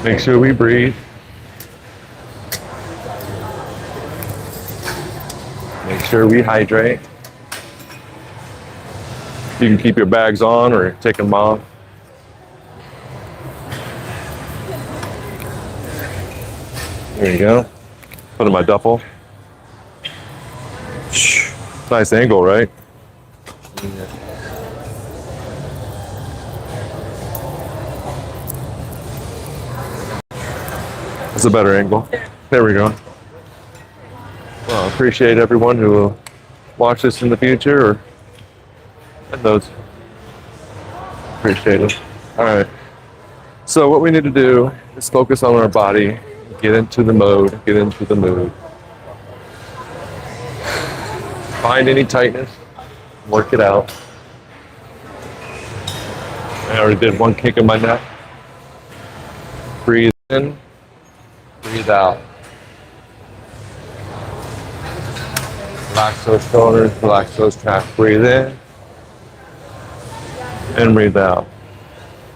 Make sure we breathe. Make sure we hydrate. You can keep your bags on or take them off. There you go. Put in my duffel. Nice angle, right? That's a better angle. There we go. Well, I appreciate everyone who will watch this in the future, or and those. Appreciate it. All right. So what we need to do is focus on our body, get into the mode, get into the mood. Find any tightness, work it out. I already did one kick in my neck. Breathe in, breathe out. Relax those shoulders, relax those traps. Breathe in and breathe out.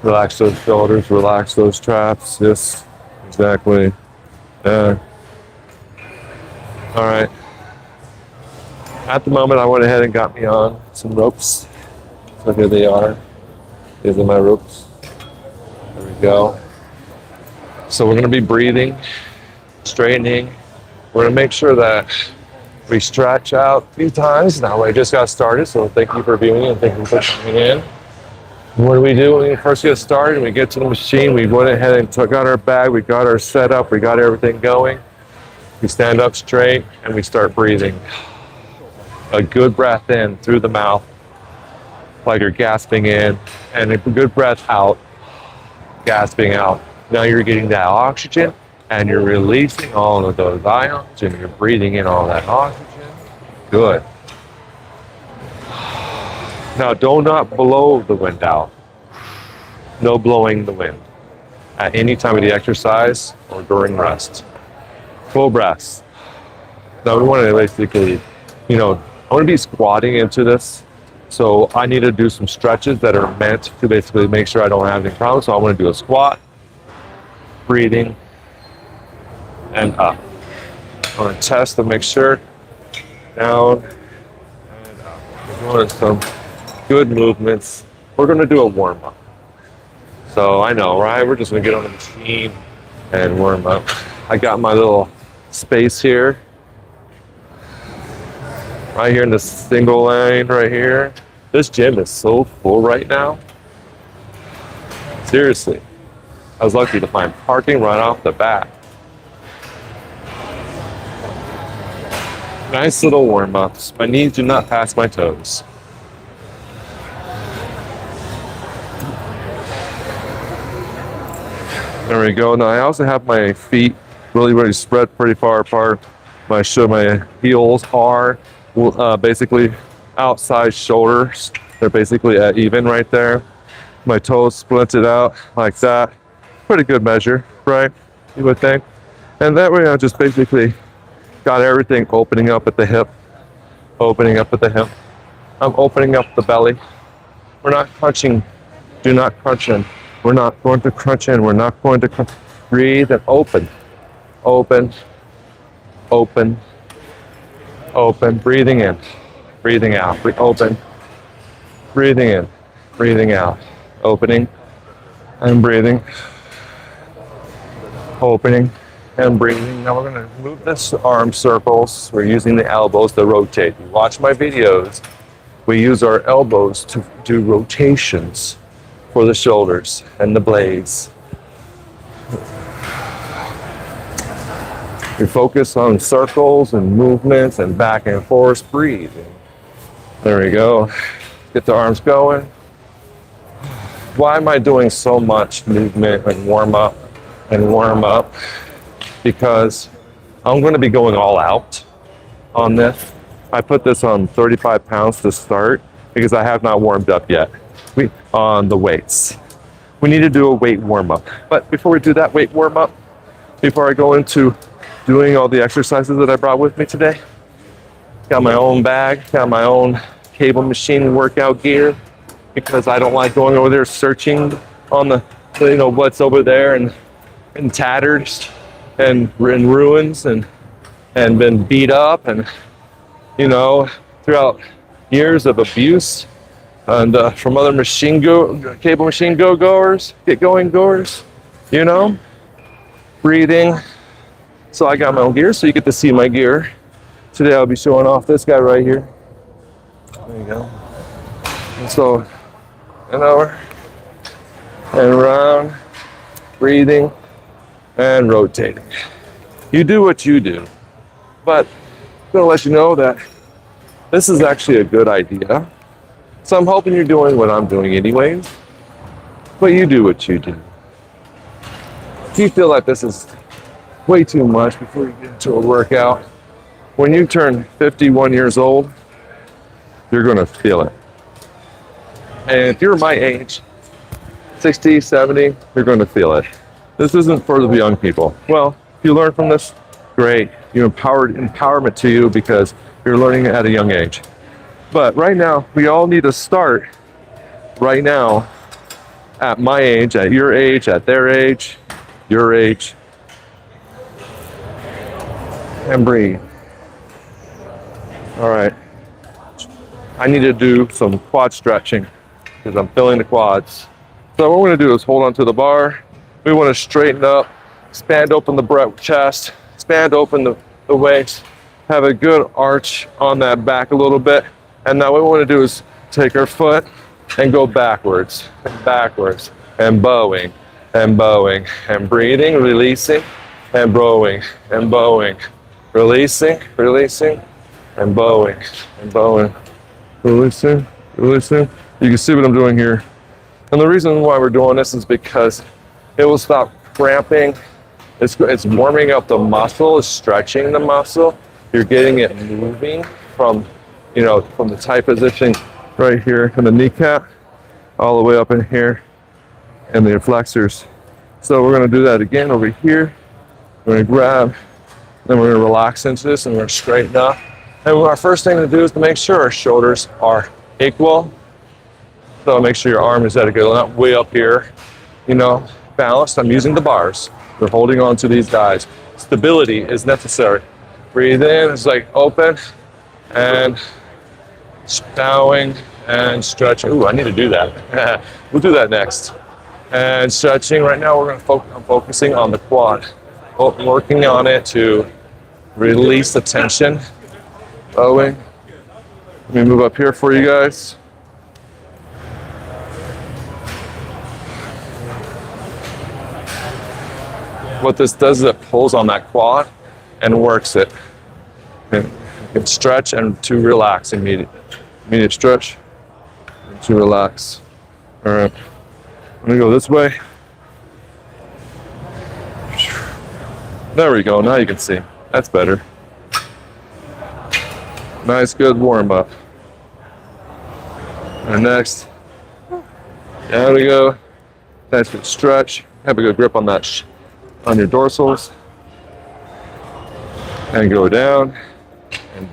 Relax those shoulders, relax those traps. Yes, exactly. Yeah. All right. At the moment, I went ahead and got me on some ropes. So here they are. These are my ropes. There we go. So we're going to be breathing, straightening. We're going to make sure that we stretch out a few times. Now I just got started, so thank you for viewing and thank you for tuning in. What do we do when we first get started and we get to the machine? We went ahead and got our bag, we got our setup, we got everything going. We stand up straight and we start breathing. A good breath in through the mouth, like you're gasping in, and a good breath out, gasping out. Now you're getting that oxygen and you're releasing all of those ions and you're breathing in all that oxygen. Good. Now do not blow the wind out. No blowing the wind at any time of the exercise or during rest. Full breaths. Now we want to basically, I want to be squatting into this. So I need to do some stretches that are meant to basically make sure I don't have any problems. So I want to do a squat, breathing, and up. I want to test to make sure. Down and up. We're doing some good movements. We're going to do a warm-up. So I know, right? We're just going to get on the machine and warm up. I got my little space here. Right here in the single lane right here. This gym is so full right now. Seriously. I was lucky to find parking right off the bat. Nice little warm-ups. My knees do not pass my toes. There we go. Now I also have my feet really spread pretty far apart. My heels are basically outside shoulders. They're basically at even right there. My toes splinted out like that. Pretty good measure, right? You would think. And that way I just basically got everything opening up at the hip. Opening up at the hip. I'm opening up the belly. We're not crunching. Do not crunch in. We're not going to crunch in. We're not going to crunch. Breathe and open. Open. Open. Open. Breathing in. Breathing out. Open. Breathing in. Breathing out. Opening and breathing. Opening and breathing. Now we're going to move this arm circles. We're using the elbows to rotate. You watch my videos. We use our elbows to do rotations for the shoulders and the blades. We focus on circles and movements and back and forth breathing. There we go. Get the arms going. Why am I doing so much movement and warm up and warm up? Because I'm going to be going all out on this. I put this on 35 pounds to start because I have not warmed up yet on the weights. We need to do a weight warm up. But before we do that weight warm up, before I go into doing all the exercises that I brought with me today, got my own bag, got my own cable machine workout gear, because I don't like going over there searching on the, what's over there and and tattered and in ruins and been beat up and, you know, throughout years of abuse and from other cable machine goers, get going goers, you know, breathing. So I got my own gear, so you get to see my gear. Today I'll be showing off this guy right here. There you go. And so an hour and around, breathing and rotating. You do what you do, but I'm gonna let you know that this is actually a good idea. So I'm hoping you're doing what I'm doing anyways, but you do what you do. If you feel like this is way too much before you get into a workout, when you turn 51 years old, you're gonna feel it. And if you're my age, 60, 70, you're gonna feel it. This isn't for the young people. Well, if you learn from this, great. Empowerment to you because you're learning at a young age. But right now, we all need to start right now at my age, at your age, at their age, your age, and breathe. All right. I need to do some quad stretching because I'm feeling the quads. So what we're gonna do is hold onto the bar. We wanna straighten up, expand open the chest, expand open the waist, have a good arch on that back a little bit. And now what we wanna do is take our foot and go backwards, and bowing, and breathing, releasing, and bowing, releasing, and bowing, releasing. You can see what I'm doing here. And the reason why we're doing this is because it will stop cramping. It's warming up the muscle, it's stretching the muscle. You're getting it moving from the tight position right here in the kneecap, all the way up in here, and the flexors. So we're gonna do that again over here. We're gonna grab, then we're gonna relax into this, and we're gonna straighten up. And our first thing to do is to make sure our shoulders are equal. So make sure your arm is at a good, not way up here, balanced. I'm using the bars. We're holding on to these guys. Stability is necessary. Breathe in, it's like open, and bowing and stretching. Ooh, I need to do that. We'll do that next. And stretching. Right now I'm focusing on the quad. Working on it to release the tension. Bowing. Let me move up here for you guys. What this does is it pulls on that quad and works it. And you can stretch and to relax immediate stretch and to relax. All right, I'm gonna go this way. There we go, now you can see. That's better. Nice, good warm up. And next, there we go. Nice good stretch. Have a good grip on that, on your dorsals. And go down. And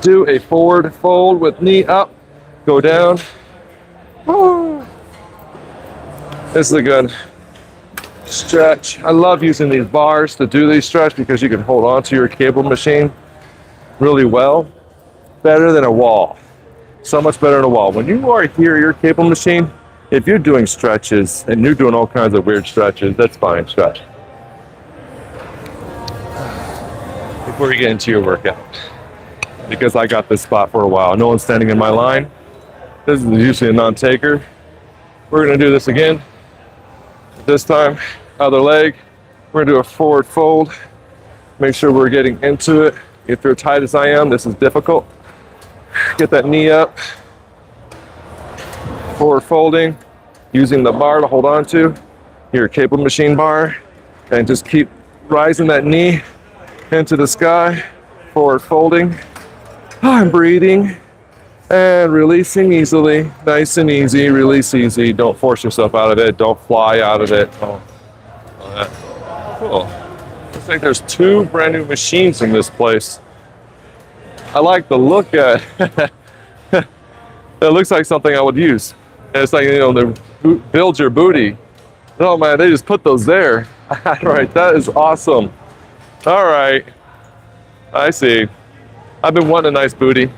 do a forward fold with knee up. Go down. Woo. This is a good stretch. I love using these bars to do these stretch because you can hold on to your cable machine really well. Better than a wall. So much better than a wall. When you are here, your cable machine, if you're doing stretches and you're doing all kinds of weird stretches, that's fine, stretch. Before you get into your workout, because I got this spot for a while. No one's standing in my line. This is usually a non-taker. We're gonna do this again. This time, other leg. We're gonna do a forward fold. Make sure we're getting into it. If you're tight as I am, this is difficult. Get that knee up. Forward folding, using the bar to hold on to, your cable machine bar, and just keep rising that knee into the sky. Forward folding. I'm breathing and releasing easily. Nice and easy, release easy. Don't force yourself out of it. Don't fly out of it. Cool. Looks like there's 2 brand new machines in this place. I like the look at it. It looks like something I would use. And it's like, the build your booty. Oh man, they just put those there. All right, that is awesome. All right, I see. I've been wanting a nice booty.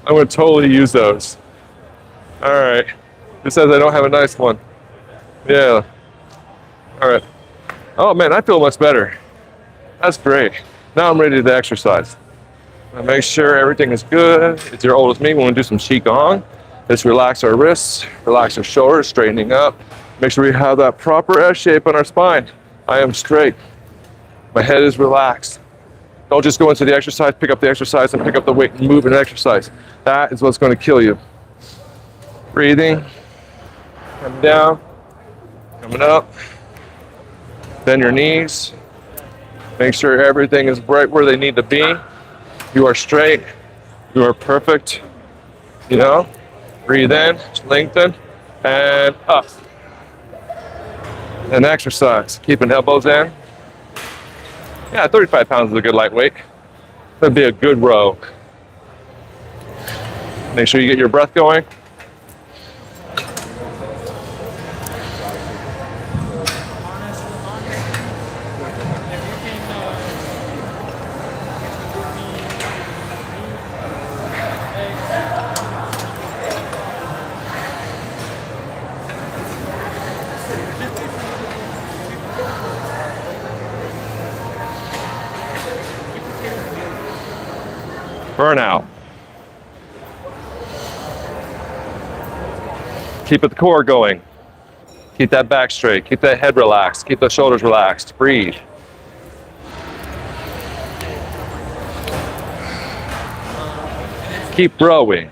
I'm gonna totally use those. All right. It says I don't have a nice one. Yeah. All right. Oh man, I feel much better. That's great. Now I'm ready to exercise. Make sure everything is good. If you're old as me, we want to do some qigong. Let's relax our wrists, relax our shoulders, straightening up. Make sure we have that proper S shape on our spine. I am straight. My head is relaxed. Don't just go into the exercise, pick up the exercise, and pick up the weight and move in exercise. That is what's going to kill you. Breathing, coming down, coming up. Bend your knees. Make sure everything is right where they need to be. You are straight. You are perfect. You know? Breathe in, lengthen, and up. And exercise. Keeping elbows in. Yeah, 35 pounds is a good lightweight. That'd be a good row. Make sure you get your breath going. Burnout. Keep the core going. Keep that back straight. Keep that head relaxed. Keep the shoulders relaxed. Breathe. Keep rowing.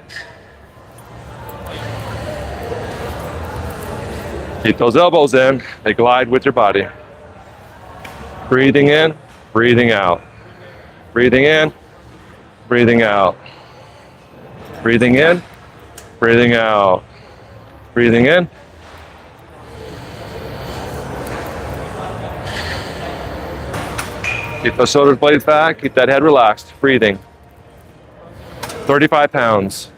Keep those elbows in. They glide with your body. Breathing in, breathing out. Breathing in, breathing out. Breathing in, breathing out. Breathing in. Keep the shoulders blades back. Keep that head relaxed. Breathing. 35 pounds.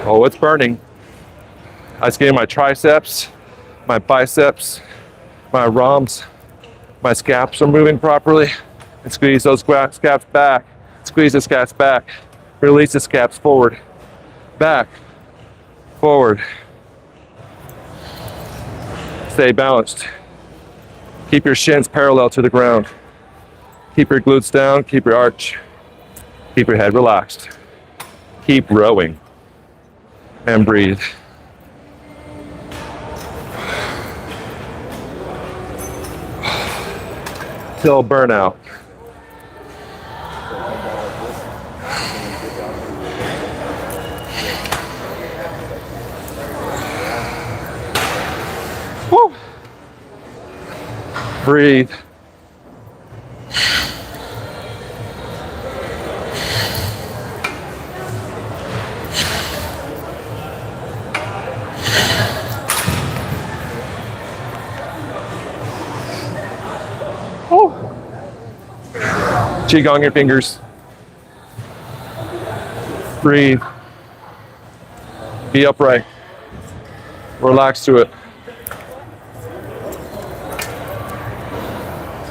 Oh, it's burning. I was getting my triceps, my biceps, my ROMs, my scaps are moving properly. And squeeze those scaps back. Squeeze the scaps back. Release the scaps forward. Back. Forward. Stay balanced. Keep your shins parallel to the ground. Keep your glutes down. Keep your arch. Keep your head relaxed. Keep rowing. And breathe. Till burnout. Woo. Breathe. Qigong your fingers. Breathe. Be upright. Relax to it.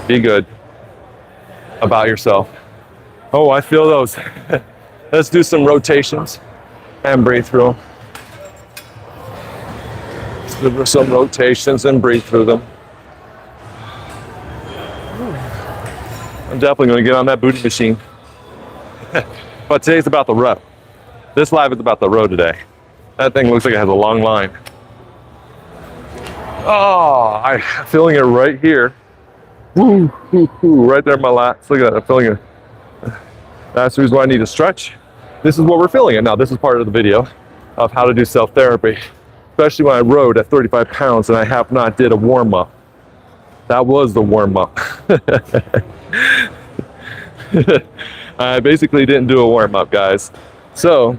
Be good about yourself. Oh, I feel those. Let's do some rotations and breathe through them. Let's do some rotations and breathe through them. I'm definitely going to get on that booty machine. But today's about the row. This live is about the row today. That thing looks like it has a long line. Oh, I'm feeling it right here. Woo, woo, woo, right there in my lats. Look at that, I'm feeling it. That's the reason why I need to stretch. This is what we're feeling it. Now, this is part of the video of how to do self-therapy, especially when I rode at 35 pounds and I have not did a warm-up. That was the warm-up. I basically didn't do a warm-up, guys. So,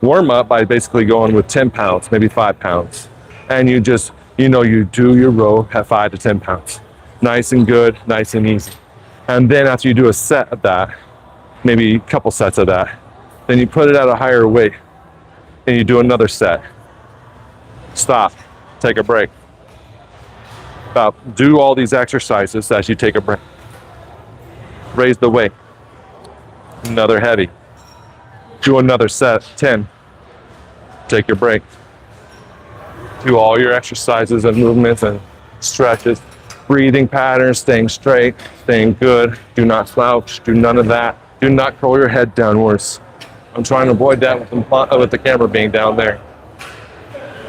warm-up by basically going with 10 pounds, maybe 5 pounds. And you just, you do your row at 5 to 10 pounds. Nice and good, nice and easy. And then after you do a set of that, maybe a couple sets of that, then you put it at a higher weight. and you do another set. Stop, take a break. Do all these exercises as you take a break. Raise the weight. Another heavy. Do another set, 10. Take your break. Do all your exercises and movements and stretches. Breathing patterns, staying straight, staying good. Do not slouch, do none of that. Do not curl your head downwards. I'm trying to avoid that with the camera being down there.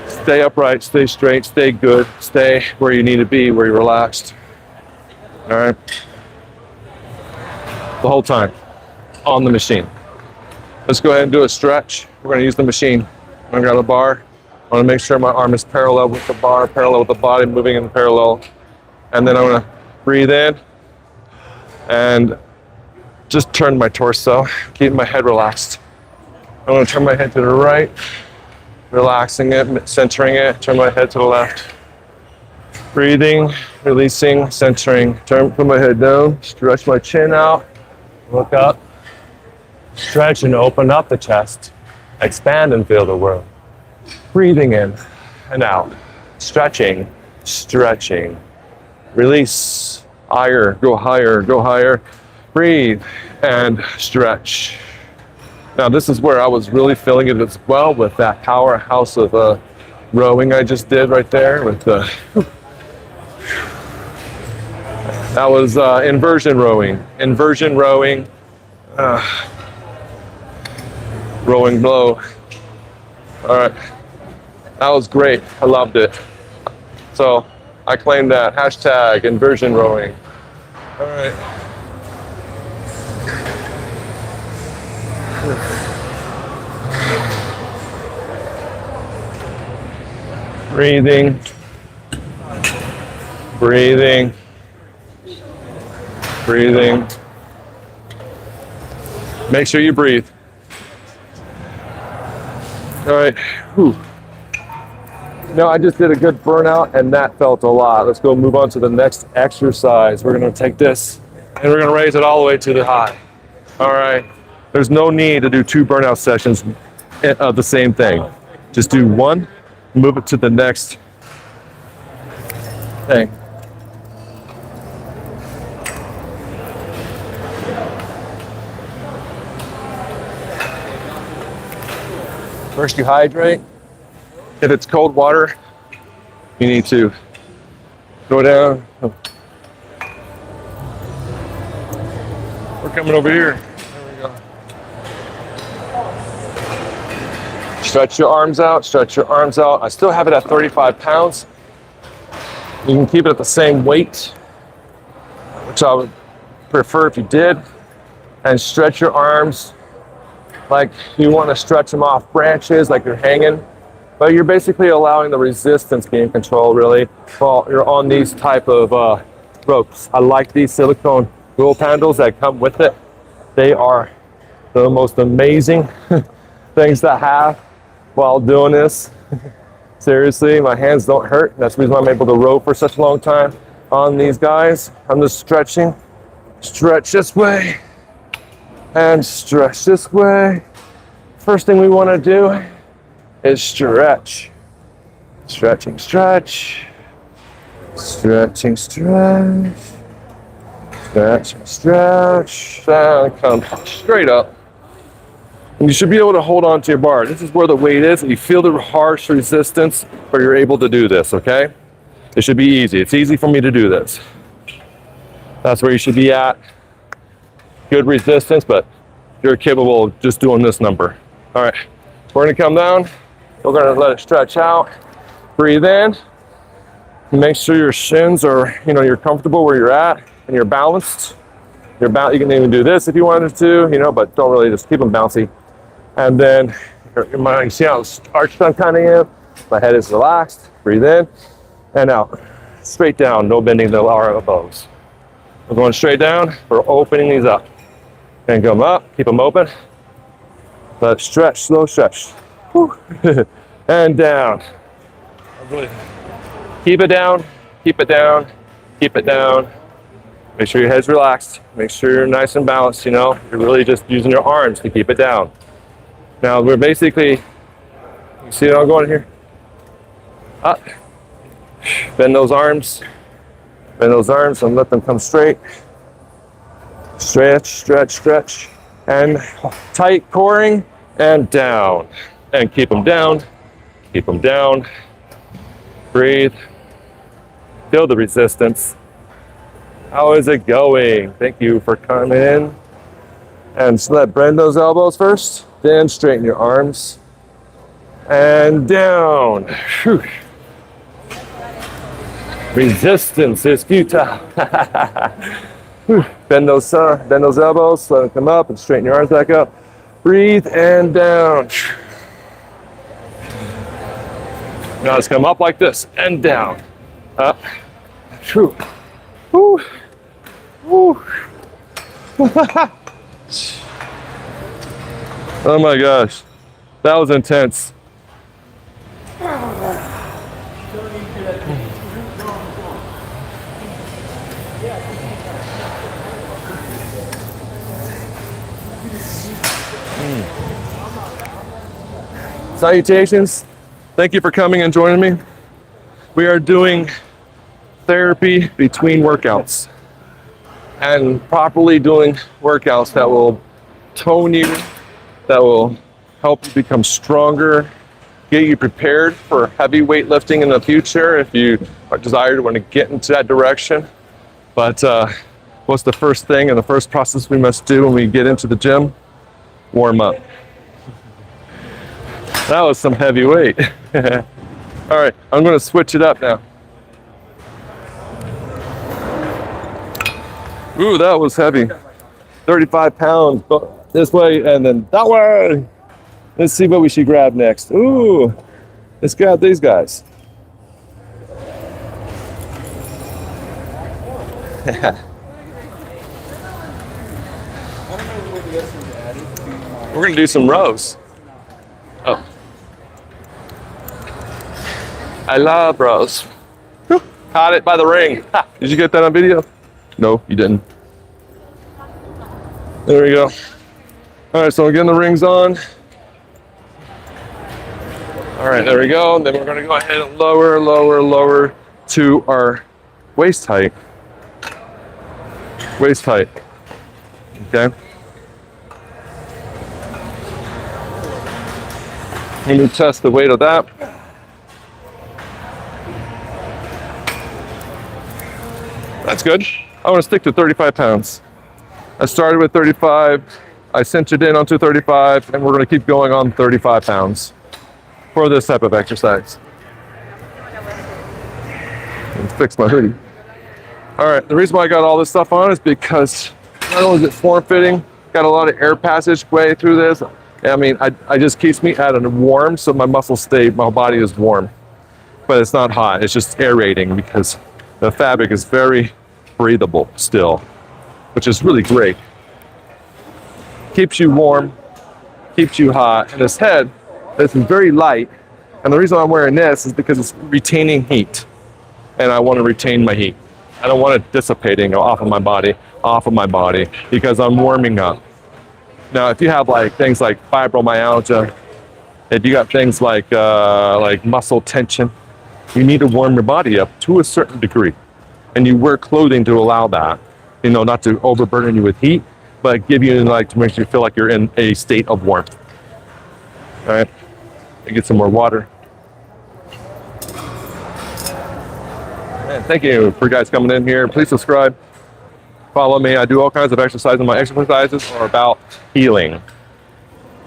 Stay upright, stay straight, stay good, stay where you need to be, where you're relaxed. All right? The whole time on the machine. Let's go ahead and do a stretch. We're going to use the machine. I'm going to grab a bar. I want to make sure my arm is parallel with the bar, parallel with the body, moving in parallel. And then I'm going to breathe in and just turn my torso, keep my head relaxed. I'm going to turn my head to the right, relaxing it, centering it, turn my head to the left. Breathing, releasing, centering, put my head down, stretch my chin out, look up, stretch and open up the chest, expand and feel the world. Breathing in and out, stretching, stretching, release, higher, go higher, go higher, breathe and stretch. Now this is where I was really feeling it as well with that powerhouse of rowing I just did right there with the, that was inversion rowing, rowing low. All right, that was great, I loved it. So I claim that, hashtag inversion rowing. All right. Breathing, breathing, breathing. Make sure you breathe. All right. Whew. No, I just did a good burnout and that felt a lot. Let's go move on to the next exercise. We're going to take this and we're going to raise it all the way to the high. All right. There's no need to do 2 burnout sessions of the same thing. Just do one, move it to the next thing. First you hydrate. If it's cold water, you need to go down. We're coming over here. Stretch your arms out, stretch your arms out. I still have it at 35 pounds. You can keep it at the same weight, which I would prefer if you did. And stretch your arms like you want to stretch them off branches, like you're hanging. But you're basically allowing the resistance to be in control, really, while you're on these type of ropes. I like these silicone rope handles that come with it. They are the most amazing things to have while doing this. Seriously, my hands don't hurt. That's the reason why I'm able to row for such a long time on these guys. I'm just stretching. Stretch this way and stretch this way. First thing we want to do is stretch. Stretching, stretch. Stretching, stretch. Stretch, stretch. And come straight up. And you should be able to hold on to your bar. This is where the weight is. You feel the harsh resistance, but you're able to do this, okay? It should be easy. It's easy for me to do this. That's where you should be at. Good resistance, but you're capable of just doing this number. All right, we're gonna come down. We're gonna let it stretch out. Breathe in. Make sure your shins are, you're comfortable where you're at and you're balanced. You can even do this if you wanted to, but don't really, just keep them bouncy. And then you see how arched I'm kind of am? My head is relaxed. Breathe in and out. Straight down, no bending the lower elbows. We're going straight down. We're opening these up. And come up, keep them open. But stretch, slow stretch. Whew. And down. Keep it down, keep it down, keep it down. Make sure your head's relaxed. Make sure you're nice and balanced, You're really just using your arms to keep it down. Now we're basically You see it all going here? Up. Bend those arms. Bend those arms and let them come straight. Stretch, stretch, stretch. And tight coring and down. And keep them down. Keep them down. Breathe. Feel the resistance. How is it going? Thank you for coming in. And so bend those elbows first. Then straighten your arms. And down. Whew. Resistance is futile. Bend those elbows, let them come up, and straighten your arms back up. Breathe and down. Now let's come up like this and down. Up. Whew. Woo. Woo. Oh my gosh, that was intense. Salutations. Thank you for coming and joining me. We are doing therapy between workouts and properly doing workouts that will tone you, that will help you become stronger, get you prepared for heavy weightlifting in the future if you desire to want to get into that direction. But what's the first thing and the first process we must do when we get into the gym? Warm up. That was some heavy weight. All right, I'm going to switch it up now. Ooh, that was heavy. 35 pounds this way and then that way. Let's see what we should grab next. Ooh, let's grab these guys. We're going to do some rows. Oh. I love rows. Caught it by the ring. Ha. Did you get that on video? No, you didn't. There we go. All right, so we're getting the rings on. All right, there we go. Then we're going to go ahead and lower, lower, lower to our waist height. Waist height. Okay. Let me test the weight of that. That's good. I want to stick to 35 pounds. I started with 35. I cinched it in onto 35, and we're going to keep going on 35 pounds for this type of exercise. And fix my hoodie. All right, the reason why I got all this stuff on is because not only is it form-fitting, got a lot of air passageway through this. I mean, I just keeps me at a warm, so my muscles stay, my body is warm. But it's not hot, it's just aerating because the fabric is very breathable still, which is really great. Keeps you warm, keeps you hot. And this head, this is very light. And the reason I'm wearing this is because it's retaining heat. And I want to retain my heat. I don't want it dissipating off of my body, because I'm warming up. Now, if you have like things like fibromyalgia, if you got things like muscle tension, you need to warm your body up to a certain degree. And you wear clothing to allow that, you know, not to overburden you with heat, but give you like to make you feel like you're in a state of warmth. All right, I get some more water. And thank you for guys coming in here. Please subscribe, follow me. I do all kinds of exercises. My exercises are about healing,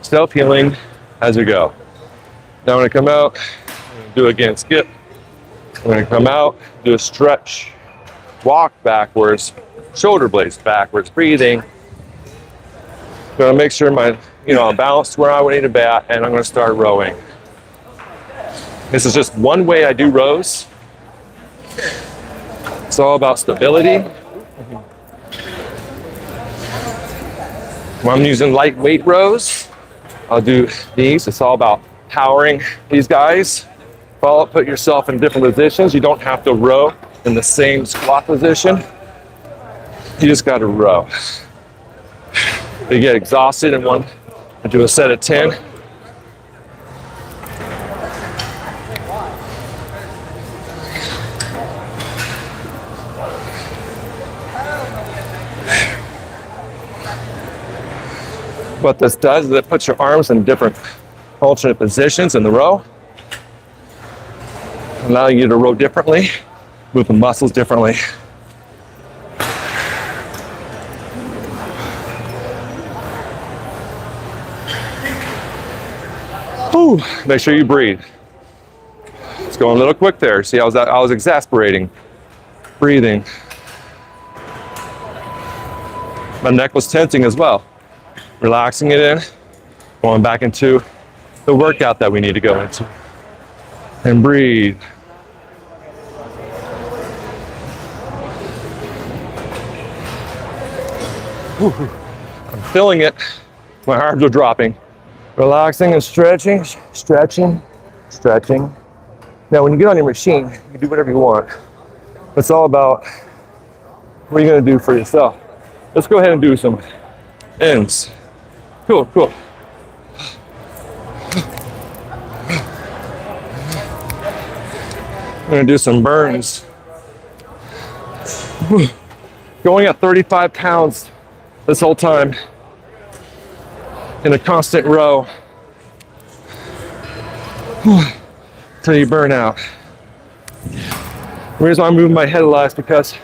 self-healing as you go. Now I'm gonna come out, do again skip. I'm gonna come out, do a stretch, walk backwards, shoulder blades backwards, breathing. Gonna make sure I'm balanced where I would need to be at, and I'm gonna start rowing. This is just one way I do rows. It's all about stability. When I'm using lightweight rows, I'll do these. It's all about powering these guys. Put yourself in different positions. You don't have to row in the same squat position. You just got to row. You get exhausted in one. I do a set of 10. What this does is it puts your arms in different alternate positions in the row, allowing you to row differently, move the muscles differently. Whew. Make sure you breathe. It's going a little quick there. See, I was exasperating. Breathing. My neck was tensing as well. Relaxing it in, going back into the workout that we need to go into. And breathe. Whew. I'm feeling it. My arms are dropping. Relaxing and stretching, stretching, stretching. Now, when you get on your machine, you can do whatever you want. It's all about what you're gonna do for yourself. Let's go ahead and do some ins. Cool, cool. I'm gonna do some burns. Going at 35 pounds this whole time in a constant row till you burn out. The reason why I'm moving my head a lot is because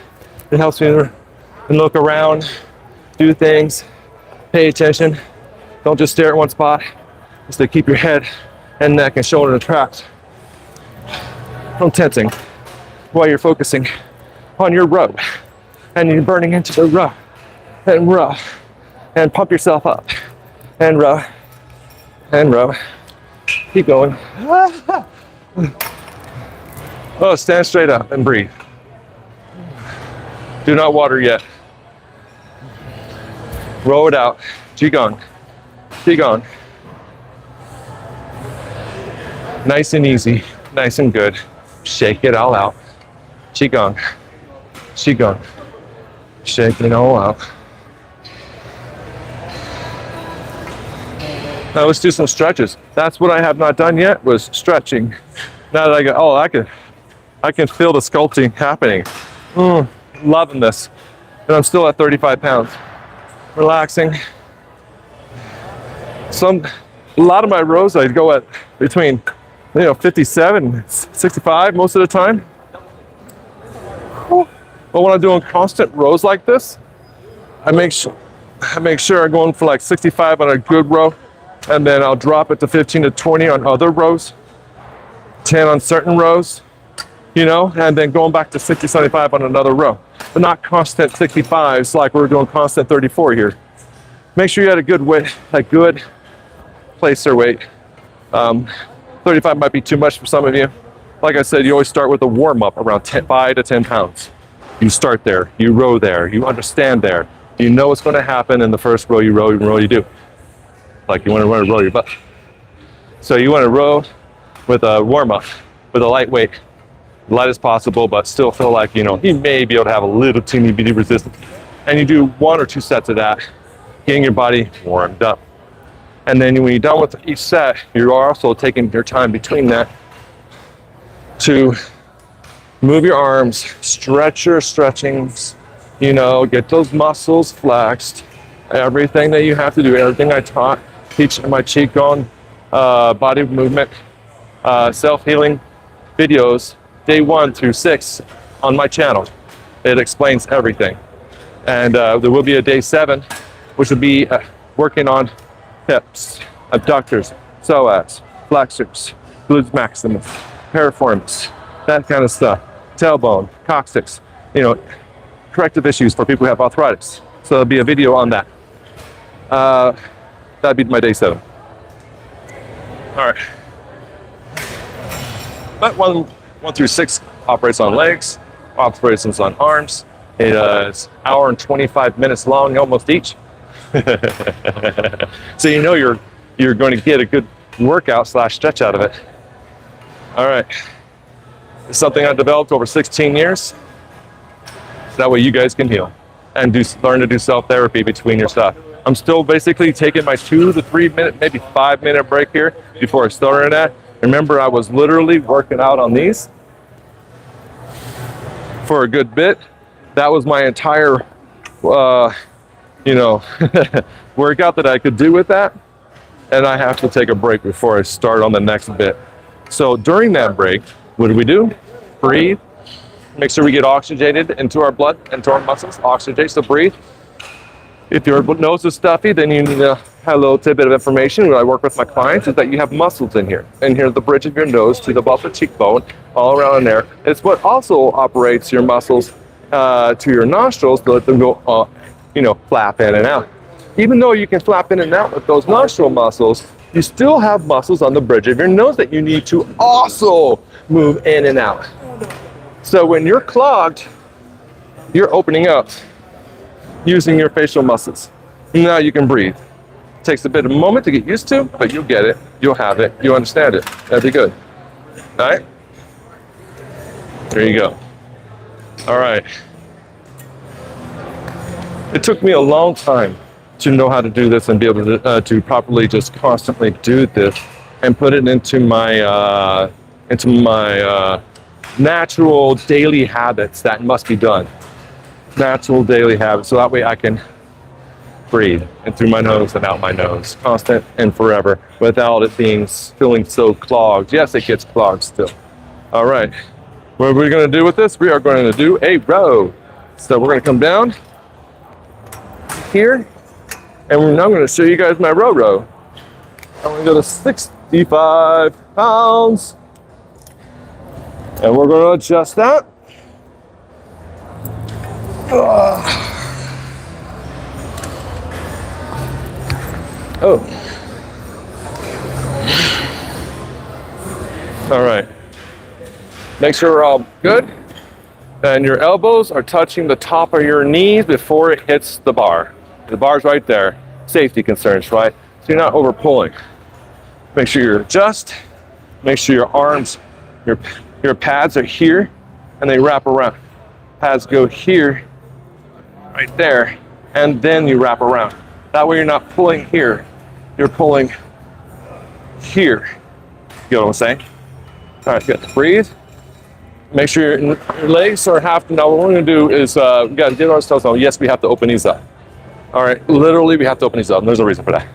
it helps me to look around, do things, pay attention. Don't just stare at one spot. Just to keep your head and neck and shoulder retracted. From tensing while you're focusing on your row and you're burning into the row and pump yourself up and row and row. Keep going. Oh, stand straight up and breathe. Do not water yet. Roll it out. Qigong. Qigong. Nice and easy. Nice and good. Shake it all out. Qigong. Qigong. Shake it all out. Now let's do some stretches. That's what I have not done yet, was stretching. Now that I go, oh, I can feel the sculpting happening. Loving this. And I'm still at 35 pounds. Relaxing. A lot of my rows I go at between 57, 65 most of the time. But when I'm doing constant rows like this, I make sure I'm going for like 65 on a good row, and then I'll drop it to 15 to 20 on other rows, 10 on certain rows, and then going back to 60, 75 on another row. But not constant 65s like we're doing constant 34 here. Make sure you had a good weight, a good placer weight. 35 might be too much for some of you. Like I said, you always start with a warm-up around 5 to 10 pounds. You start there, you row there, you understand there. You know what's going to happen in the first row you row, you do. Like you want to row your butt. So you want to row with a warm-up, with a light weight, light as possible, but still feel like, you may be able to have a little teeny bitty resistance. And you do 1 or 2 sets of that, getting your body warmed up. And then when you're done with each set, you're also taking your time between that to move your arms, stretch your stretchings, get those muscles flexed, everything that you have to do, everything I teach in my Qigong body movement, self-healing videos, day 1 through 6 on my channel. It explains everything. And there will be a day 7, which will be working on hips, abductors, psoas, flexors, glutes maximus, piriformis, that kind of stuff. Tailbone, coccyx, corrective issues for people who have arthritis. So there'll be a video on that. That'd be my day 7. All right. But 1 through 6 operates on legs, operations on arms. It's hour and 25 minutes long, almost each. So you're going to get a good workout / stretch out of it. All right. It's something I developed over 16 years. So that way you guys can heal and learn to do self-therapy between your stuff. I'm still basically taking my 2 to 3 minute, maybe 5 minute break here before I started that. Remember, I was literally working out on these for a good bit. That was my entire workout that I could do with that. And I have to take a break before I start on the next bit. So during that break, what do? Breathe. Make sure we get oxygenated into our blood, into our muscles. Oxygenate, so breathe. If your nose is stuffy, then you need to have a little tidbit of information. When I work with my clients, is that you have muscles in here. And here's the bridge of your nose to the above the cheekbone, all around in there. It's what also operates your muscles to your nostrils to let them go, flap in and out. Even though you can flap in and out with those nostril muscles, you still have muscles on the bridge of your nose that you need to also move in and out. So when you're clogged, you're opening up using your facial muscles. Now you can breathe. It takes a bit of a moment to get used to, but you'll get it, you'll have it, you'll understand it. That'd be good. All right? There you go. All right. It took me a long time to know how to do this and be able to properly just constantly do this and put it into my natural daily habits that must be done. Natural daily habits, so that way I can breathe in through my nose and out my nose, constant and forever, without it feeling so clogged. Yes, it gets clogged still. All right, what are we going to do with this? We are going to do a row. So we're going to come down here. And now I'm going to show you guys my row. I'm going to go to 65 pounds. And we're going to adjust that. Oh. All right. Make sure we're all good. And your elbows are touching the top of your knees before it hits the bar. The bar's right there. Safety concerns, right? So you're not over pulling. Make sure you adjust. Make sure your arms, your pads are here and they wrap around. Pads go here, right there, and then you wrap around. That way you're not pulling here. You're pulling here. You know what I'm saying? All right, good. Breathe. Make sure your legs are half. Now what we're going to do is we got to get ourselves on. Yes, we have to open these up. All right, literally we have to open these up, and there's a reason for that.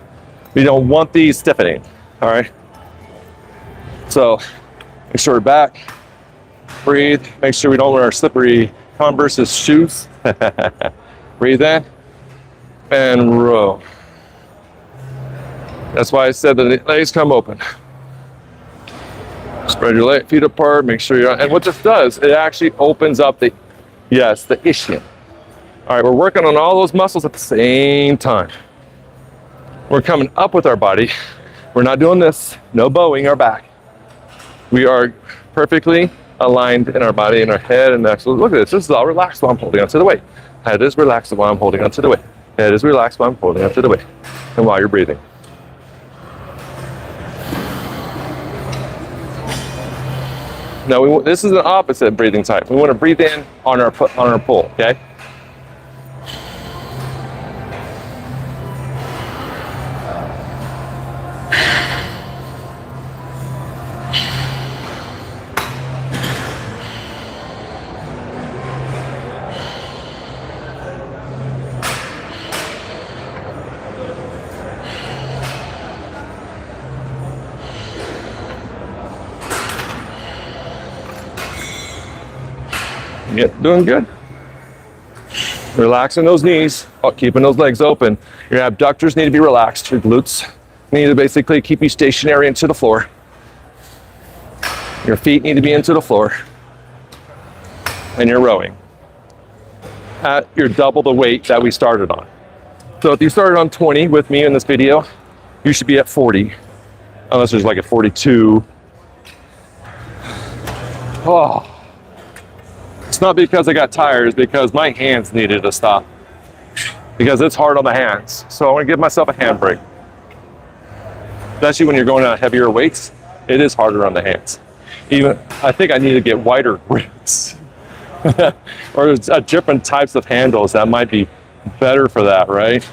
We don't want these stiffening, all right? So make sure we're back, breathe, make sure we don't wear our slippery Converse shoes. Breathe in, and row. That's why I said that the legs come open. Spread your feet apart, make sure you're, and what this does, it actually opens up the ischium. All right, we're working on all those muscles at the same time. We're coming up with our body. We're not doing this, no bowing our back. We are perfectly aligned in our body, in our head and neck. So look at this, this is all relaxed while I'm holding onto the weight. Head is relaxed while I'm holding onto the weight. Head is relaxed while I'm holding onto the weight. And while you're breathing. Now, this is the opposite breathing type. We want to breathe in on our pull, okay? Yep, doing good. Relaxing those knees, keeping those legs open. Your abductors need to be relaxed. Your glutes need to basically keep you stationary into the floor. Your feet need to be into the floor. And you're rowing at your double the weight that we started on. So if you started on 20 with me in this video, you should be at 40, unless there's like a 42. Oh. It's not because I got tired, it's because my hands needed to stop. Because it's hard on the hands. So I want to give myself a hand break. Especially when you're going on heavier weights, it is harder on the hands. Even, I think I need to get wider grips. Or different types of handles that might be better for that, right?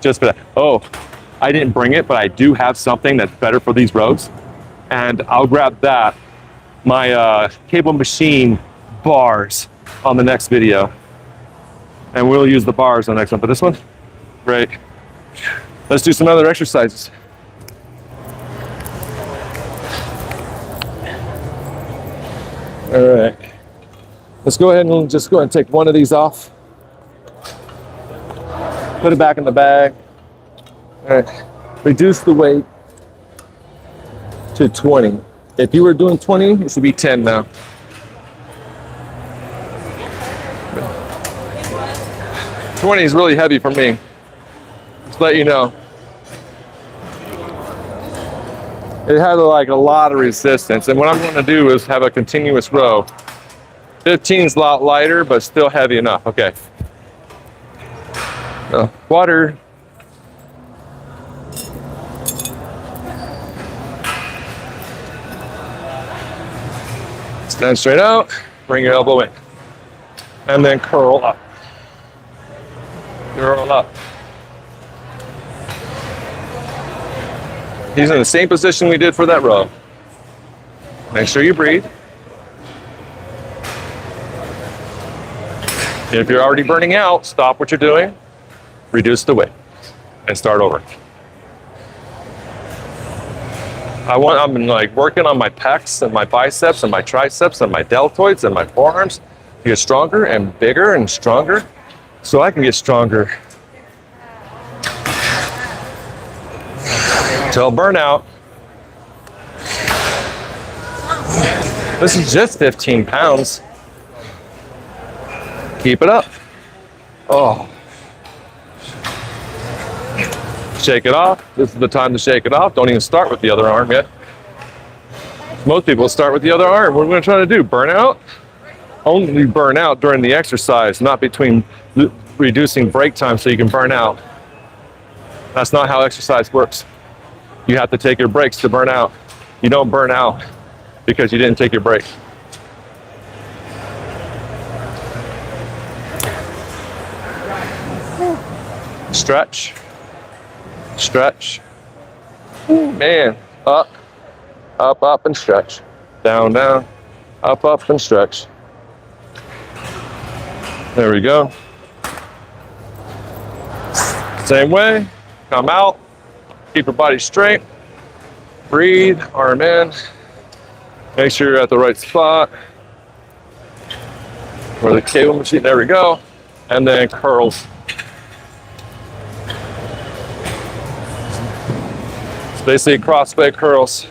Just for that. Oh, I didn't bring it, but I do have something that's better for these rows. And I'll grab that. My cable machine bars on the next video, and we'll use the bars on the next one. But this one, Great. Let's do some other exercises. All right. Let's go ahead and just go ahead and take one of these off. Put it back in the bag. All right. Reduce the weight to 20. If you were doing 20, it should be 10 now. $20 is really heavy for me. Just to let you know. It has like a lot of resistance, and what I'm going to do is have a continuous row. 15 is a lot lighter, but still heavy enough. Okay. Water. Stand straight out, bring your elbow in, and then curl up. Curl up. He's in the same position we did for that row. Make sure you breathe. If you're already burning out, stop what you're doing, reduce the weight, and start over. I'm like working on my pecs and my biceps and my triceps and my deltoids and my forearms to get stronger and bigger and stronger so I can get stronger. Till burnout. This is just 15 pounds. Keep it up. Oh. Shake it off. This is the time to shake it off. Don't even start with the other arm yet. Most people start with the other arm. What are we going to try to do? Burn out? Only burn out during the exercise, not between reducing break time so you can burn out. That's not how exercise works. You have to take your breaks to burn out. You don't burn out because you didn't take your break. Stretch. Stretch. Ooh, man. Up, up, up, and stretch. Down, down. Up, up, and stretch. There we go. Same way. Come out. Keep your body straight. Breathe. Arm in. Make sure you're at the right spot. Where the cable machine. There we go. And then curls. It's basically crossfit curls.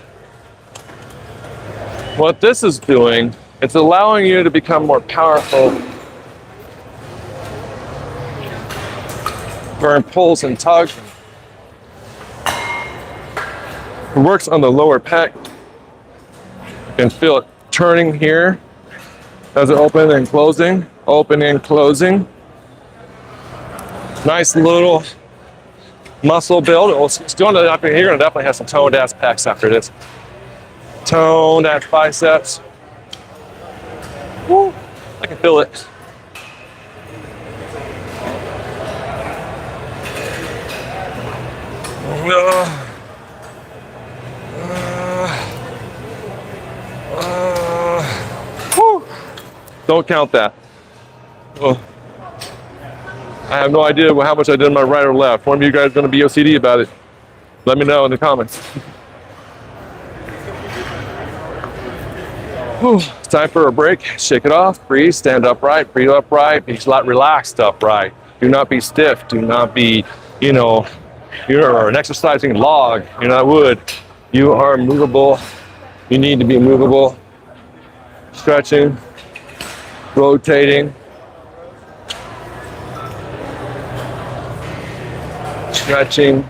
What this is doing, it's allowing you to become more powerful. Burn pulls and tugs. It works on the lower pec. You can feel it turning here as it opens and closing, open and closing. Nice little muscle build. It's going to up here. You're going to definitely have some toned ass pecs after this. Toned ass biceps. Woo, I can feel it. Don't count that. I have no idea how much I did in my right or left. One of you guys is going to be OCD about it. Let me know in the comments. It's time for a break. Shake it off. Breathe. Stand upright. Breathe upright. Be relaxed upright. Do not be stiff. Do not be, you're an exercising log. You're not wood. You are movable. You need to be movable. Stretching. Rotating. Stretching.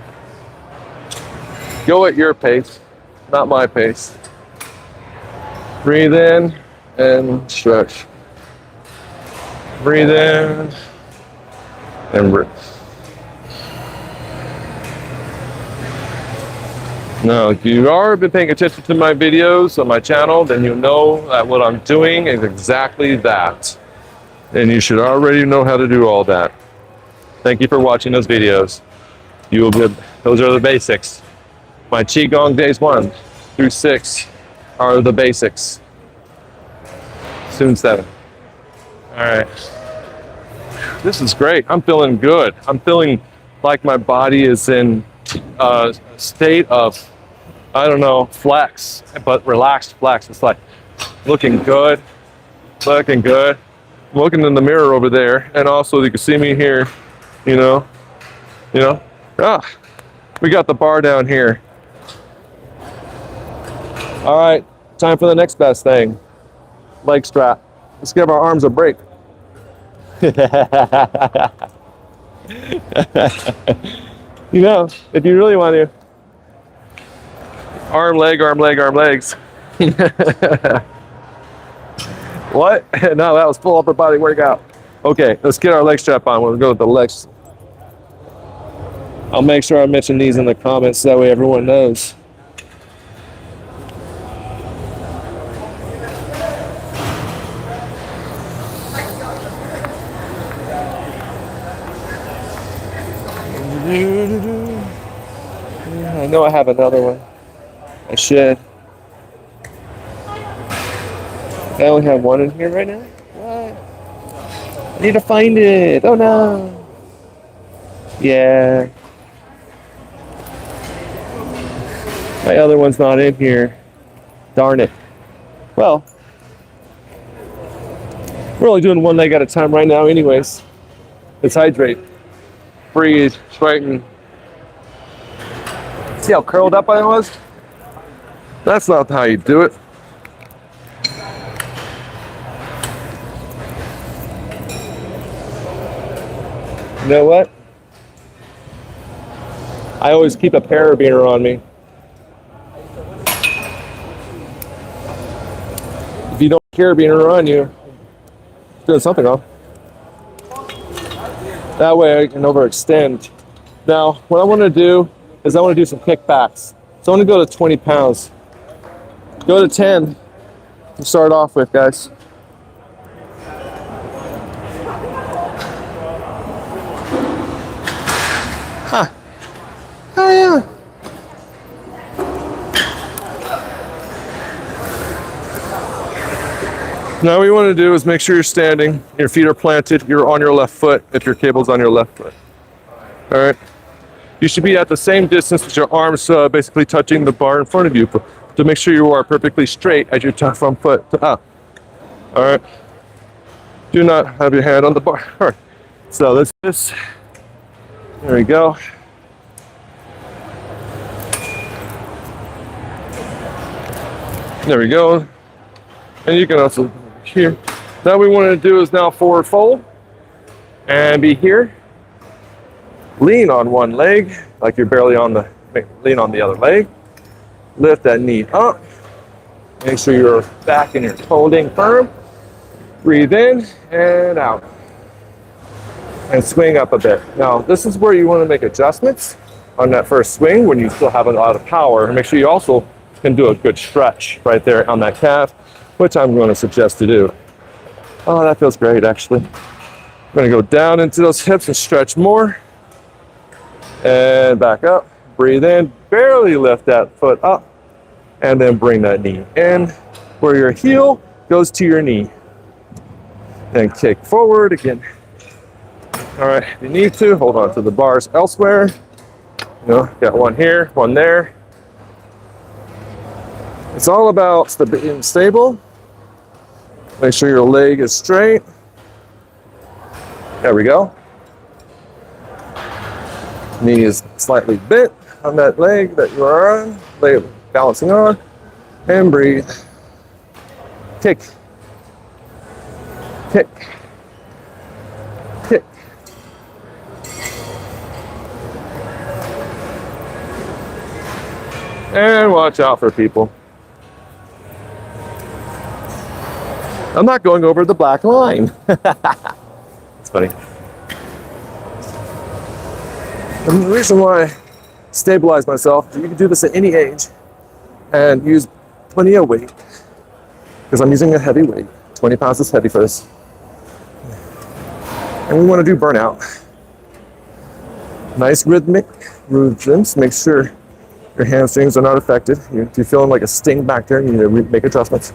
Go at your pace, not my pace. Breathe in and stretch. Breathe in and breathe. Now, if you've already been paying attention to my videos on my channel, then you know that what I'm doing is exactly that. And you should already know how to do all that. Thank you for watching those videos. Those are the basics. My Qigong days 1 through 6 are the basics. Soon 7. All right. This is great. I'm feeling good. I'm feeling like my body is in a state of, I don't know, flex, but relaxed flex. It's like looking good, looking good. I'm looking in the mirror over there, and also you can see me here, you know, Ah, we got the bar down here. All right, time for the next best thing. Leg strap. Let's give our arms a break. You know, if you really want to, arm, leg, arm, leg, arm, legs. What? No, that was full upper body workout. Okay, let's get our leg strap on. We'll go with the legs. I'll make sure I mention these in the comments so that way everyone knows. I know I have another one. I should. I only have one in here right now. What? I need to find it. Oh no. Yeah. My other one's not in here. Darn it. Well, we're only doing one leg at a time right now anyways. Let's hydrate. Breathe. Straighten. See how curled up I was? That's not how you do it. You know what? I always keep a carabiner on me. If you don't have a carabiner on you, you're doing something wrong. That way I can overextend. Now, what I want to do is I want to do some kickbacks. So I want to go to 20 pounds. Go to 10 to start off with, guys. Huh. Oh, yeah. Now what you want to do is make sure you're standing, your feet are planted, you're on your left foot if your cable's on your left foot. All right. You should be at the same distance with your arms basically touching the bar in front of you to make sure you are perfectly straight as you turn from foot to up. All right. Do not have your hand on the bar. All right. So let's just, there we go. There we go. And you can also here. Now what we want to do is now forward fold and be here. Lean on one leg, like you're barely on the, lean on the other leg. Lift that knee up. Make sure you're back and you're holding firm. Breathe in and out. And swing up a bit. Now, this is where you want to make adjustments on that first swing when you still have a lot of power. And make sure you also can do a good stretch right there on that calf, which I'm going to suggest to do. Oh, that feels great, actually. I'm going to go down into those hips and stretch more. And back up. Breathe in. Barely lift that foot up. And then bring that knee in where your heel goes to your knee. And kick forward again. All right, if you need to, hold on to the bars elsewhere. You know, got one here, one there. It's all about being stable. Make sure your leg is straight. There we go. Knee is slightly bent on that leg that you are on, leg balancing on, and breathe. Kick. Kick. Kick. And watch out for people. I'm not going over the black line. It's funny. And the reason why I stabilize myself, you can do this at any age and use plenty of weight, because I'm using a heavy weight. 20 pounds is heavy for this. And we want to do burnout. Nice rhythmic movements. Make sure your hamstrings are not affected. If you're feeling like a sting back there, you need to make adjustments.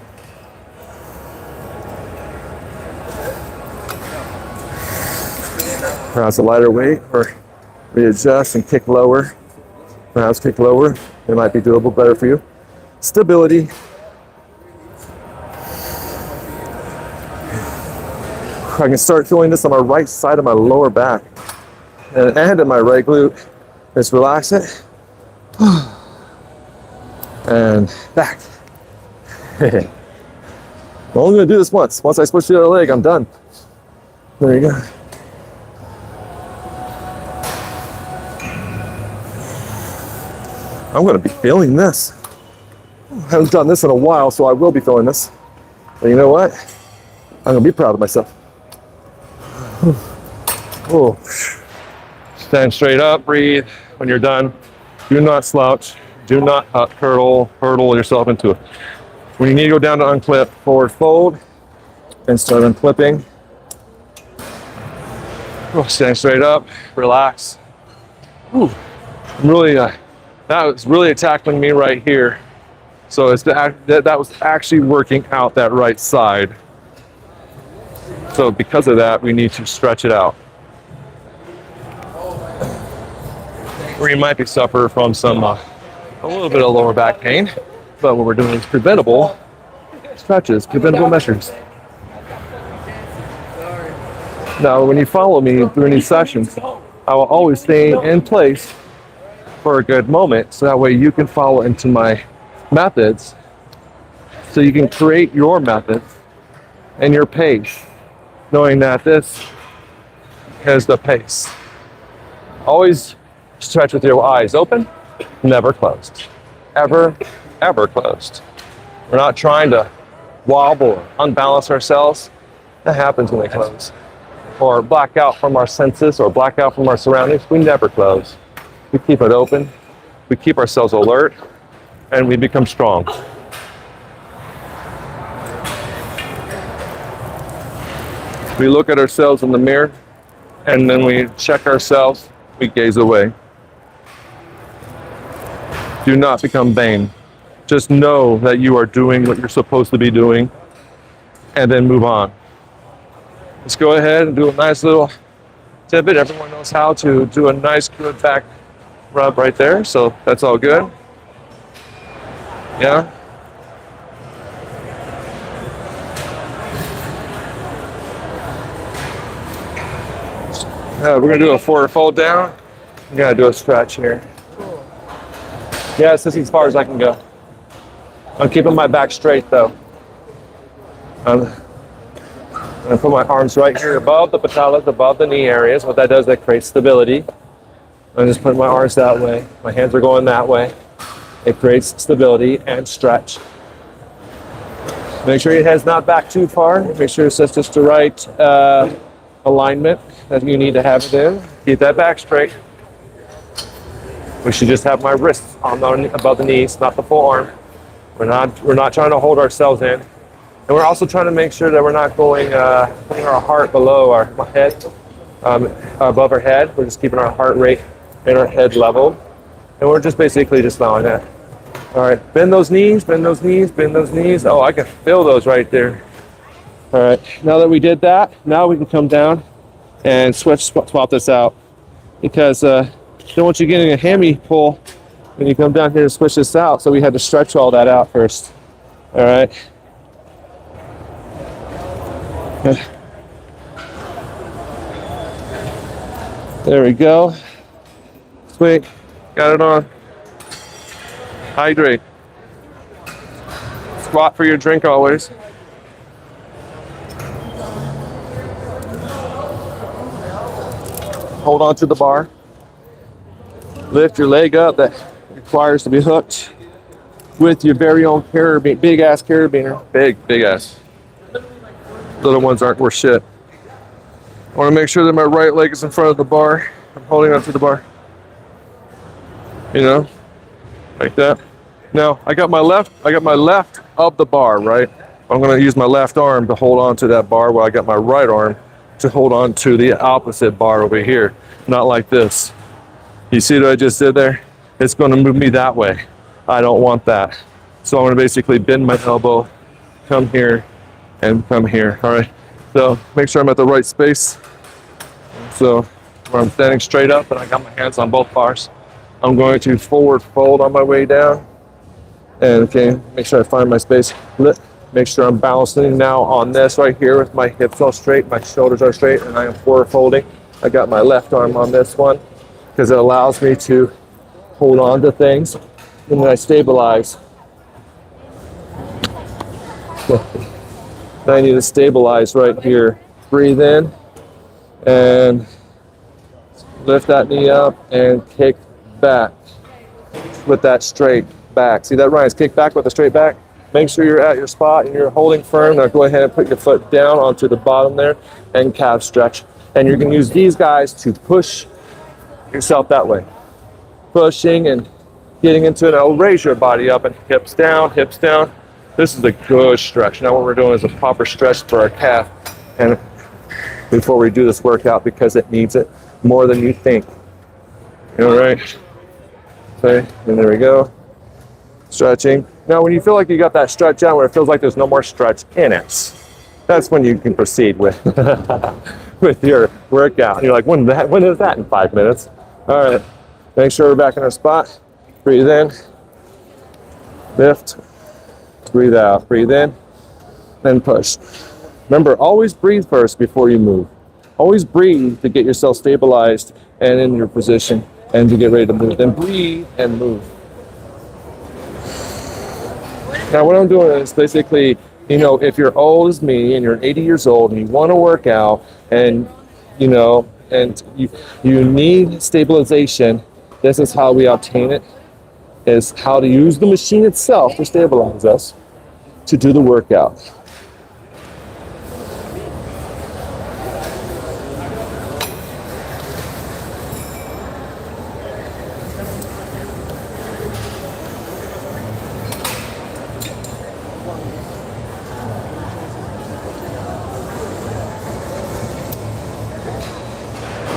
Perhaps a lighter weight or Readjust and kick lower. Perhaps kick lower. It might be doable, better for you. Stability. I can start feeling this on my right side of my lower back. And in my right glute. Just relax it. And back. I'm only gonna do this once. Once I switch to the other leg, I'm done. There you go. I'm gonna be feeling this. I haven't done this in a while, so I will be feeling this. But you know what? I'm gonna be proud of myself. Oh. Stand straight up, breathe. When you're done, do not slouch. Do not hurdle yourself into it. When you need to go down to unclip, forward fold and start unclipping. Stand straight up, relax. Ooh. Really, that was really tackling me right here. So it's that was actually working out that right side. So because of that, we need to stretch it out. Or you might be suffering from some a little bit of lower back pain, but what we're doing is preventable stretches, preventable measures. Now, when you follow me during these sessions, I will always stay in place for a good moment, so that way you can follow into my methods, so you can create your methods and your pace, knowing that this is the pace. Always stretch with your eyes open, never closed. Ever, ever closed. We're not trying to wobble or unbalance ourselves. That happens when we close. Or black out from our senses or black out from our surroundings. We never close. We keep it open. We keep ourselves alert, and we become strong. We look at ourselves in the mirror, and then we check ourselves. We gaze away. Do not become vain. Just know that you are doing what you're supposed to be doing, and then move on. Let's go ahead and do a nice little tidbit. Everyone knows how to do a nice, good back rub right there, so that's all good. Yeah. We're gonna do a forward fold down. I'm gonna do a stretch here. Yes, this is as far as I can go. I'm keeping my back straight though. I'm gonna put my arms right here above the patellas, above the knee areas. What that does, that creates stability. I'm just putting my arms that way. My hands are going that way. It creates stability and stretch. Make sure your head's not back too far. Make sure it's just the right alignment that you need to have it in. Keep that back straight. We should just have my wrists above the knees, not the full arm. We're not trying to hold ourselves in. And we're also trying to make sure that we're not going putting our heart below our head, above our head. We're just keeping our heart rate and our head level. And we're just basically just allowing that. All right, bend those knees, bend those knees, bend those knees. Oh, I can feel those right there. All right, now that we did that, now we can come down and swap this out. Because don't want you getting a hammy pull when you come down here to switch this out. So we had to stretch all that out first. All right. There we go. Sweet. Got it on. Hydrate. Squat for your drink always. Hold on to the bar. Lift your leg up. That requires to be hooked with your very own carabiner, big ass carabiner. Big ass. Little ones aren't worth shit. I want to make sure that my right leg is in front of the bar. I'm holding onto the bar. You know, like that. Now I got my left of the bar, right? I'm going to use my left arm to hold on to that bar while I got my right arm to hold on to the opposite bar over here. Not like this. You see what I just did there? It's going to move me that way. I don't want that. So I'm going to basically bend my elbow, come here, and come here. All right. So make sure I'm at the right space. So where I'm standing straight up and I got my hands on both bars. I'm going to forward fold on my way down. And okay, make sure I find my space. Make sure I'm balancing now on this right here with my hips all straight, my shoulders are straight, and I am forward folding. I got my left arm on this one because it allows me to hold on to things. And then I stabilize. I need to stabilize right here. Breathe in and lift that knee up and kick back with that straight back. See that, Ryan's kick back with a straight back? Make sure you're at your spot and you're holding firm. Now go ahead and put your foot down onto the bottom there and calf stretch. And you're going to use these guys to push yourself that way. Pushing and getting into it. Now raise your body up and hips down, hips down. This is a good stretch. Now what we're doing is a proper stretch for our calf. And before we do this workout, because it needs it more than you think. All right. Okay, and there we go. Stretching. Now when you feel like you got that stretch out where it feels like there's no more stretch in it, that's when you can proceed with with your workout. You're like, when is that in 5 minutes? All right. Make sure we're back in our spot. Breathe in. Lift. Breathe out. Breathe in. Then push. Remember, always breathe first before you move. Always breathe to get yourself stabilized and in your position and to get ready to move. Then breathe and move. Now what I'm doing is basically, you know, if you're old as me and you're 80 years old and you want to work out and, you know, and you need stabilization, this is how we obtain it, is how to use the machine itself to stabilize us to do the workout.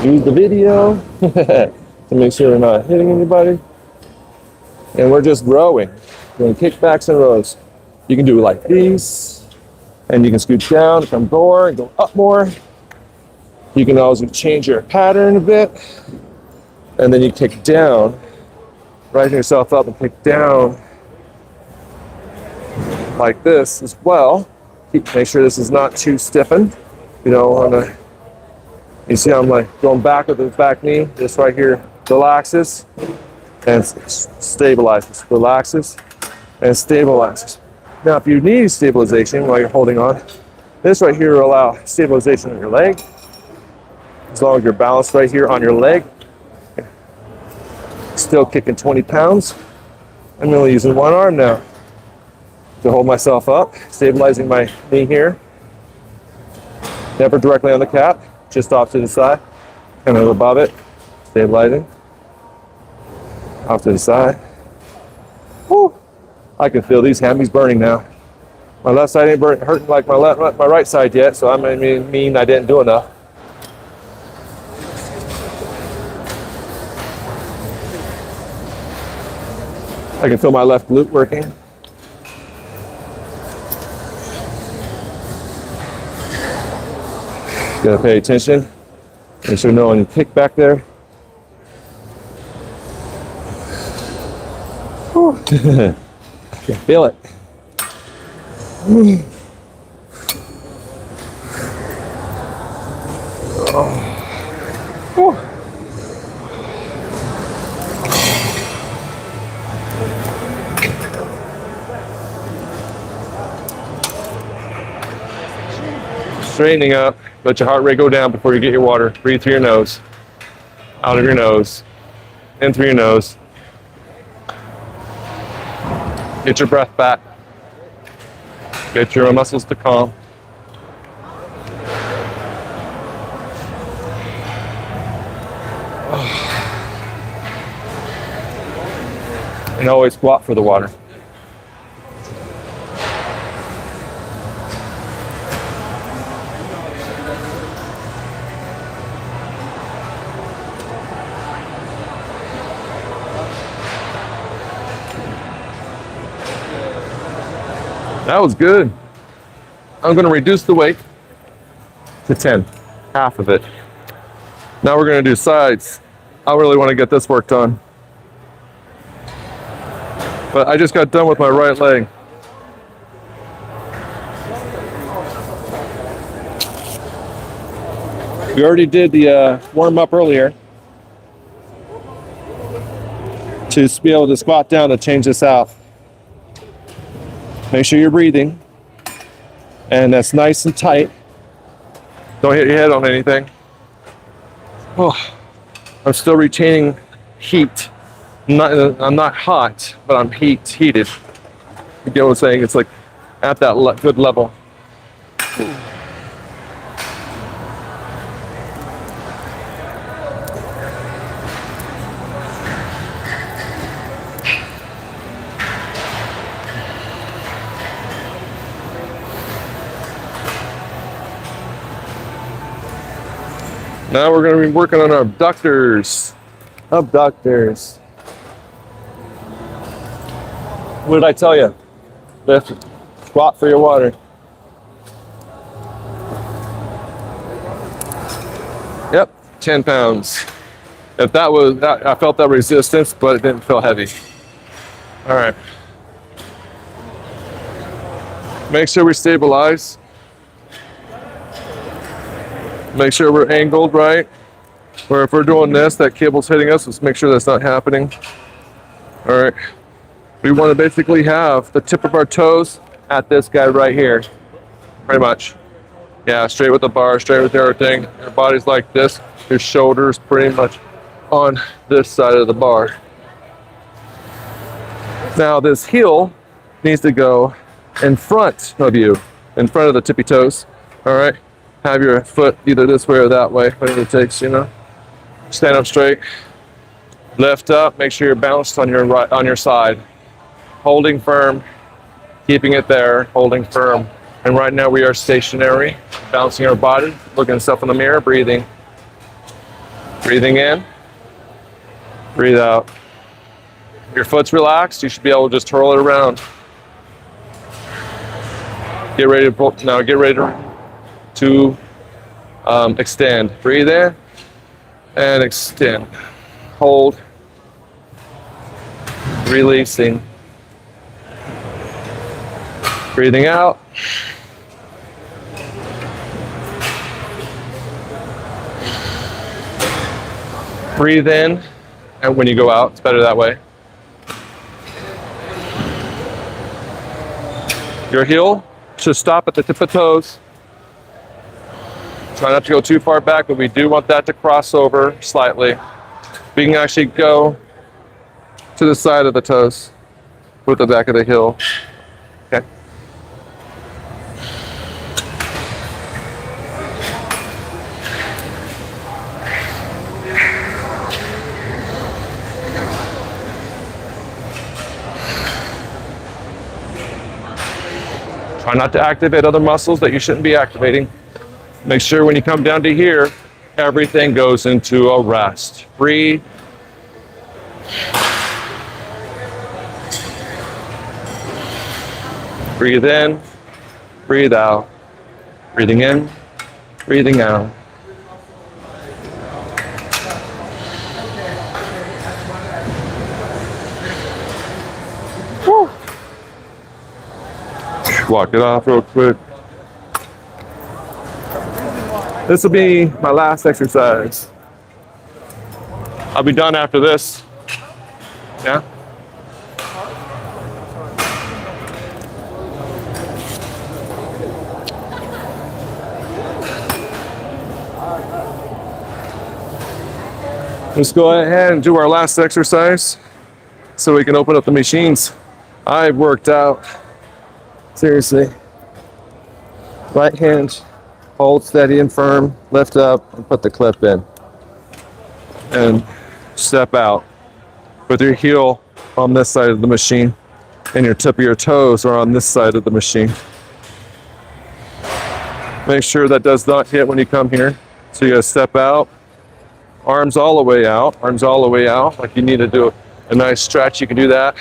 Use the video to make sure we're not hitting anybody. And we're just rowing. Doing kickbacks and rows. You can do it like these. And you can scoot down, come more, and go up more. You can also change your pattern a bit. And then you kick down. Rising yourself up and kick down like this as well. Make sure this is not too stiffened. You don't want to. You see I'm like going back with the back knee. This right here relaxes and stabilizes. Relaxes and stabilizes. Now if you need stabilization while you're holding on, this right here will allow stabilization on your leg. As long as you're balanced right here on your leg. Still kicking 20 pounds. I'm only using one arm now to hold myself up, stabilizing my knee here. Never directly on the cap. Just off to the side, kind of above it, stabilizing. Off to the side. Woo! I can feel these hammies burning now. My left side ain't hurting like my right side yet, so I mean I didn't do enough. I can feel my left glute working. Gotta pay attention. Make sure no one kick back there. I can feel it. Straightening up. Let your heart rate go down before you get your water. Breathe through your nose, out of your nose, in through your nose. Get your breath back. Get your muscles to calm. And always squat for the water. That was good. I'm going to reduce the weight to 10, half of it. Now we're gonna do sides. I really want to get this worked on. But I just got done with my right leg. We already did the warm up earlier to be able to squat down to change this out. Make sure you're breathing, and that's nice and tight. Don't hit your head on anything. Oh, I'm still retaining heat. I'm not hot, but I'm heated. You get what I'm saying? It's like at that good level. Now we're going to be working on our abductors. Abductors. What did I tell you? Lift, squat for your water. Yep, 10 pounds. If that was, I felt that resistance, but it didn't feel heavy. All right. Make sure we stabilize. Make sure we're angled right. Or if we're doing this, that cable's hitting us, let's make sure that's not happening. All right. We want to basically have the tip of our toes at this guy right here. Pretty much. Yeah, straight with the bar, straight with everything. Your body's like this. Your shoulders pretty much on this side of the bar. Now this heel needs to go in front of you, in front of the tippy toes. All right. Have your foot either this way or that way, whatever it takes, you know. Stand up straight. Lift up. Make sure you're balanced on your right, on your side. Holding firm, keeping it there, holding firm. And right now we are stationary, balancing our body, looking at stuff in the mirror, breathing. Breathing in, breathe out. If your foot's relaxed, you should be able to just twirl it around. Get ready to pull, now get ready to extend. Breathe in and extend. Hold, releasing. Breathing out. Breathe in, and when you go out, it's better that way. Your heel should stop at the tip of toes. Try not to go too far back, but we do want that to cross over slightly. We can actually go to the side of the toes with the back of the heel. Okay. Try not to activate other muscles that you shouldn't be activating. Make sure when you come down to here, everything goes into a rest. Breathe. Breathe in, breathe out. Breathing in, breathing out. Woo. Walk it off real quick. This will be my last exercise. I'll be done after this. Yeah? Let's go ahead and do our last exercise so we can open up the machines. I've worked out. Seriously. Right hand, hold steady and firm, lift up and put the clip in. And step out with your heel on this side of the machine and your tip of your toes are on this side of the machine. Make sure that does not hit when you come here. So you gotta step out, arms all the way out, arms all the way out. Like you need to do a nice stretch, you can do that.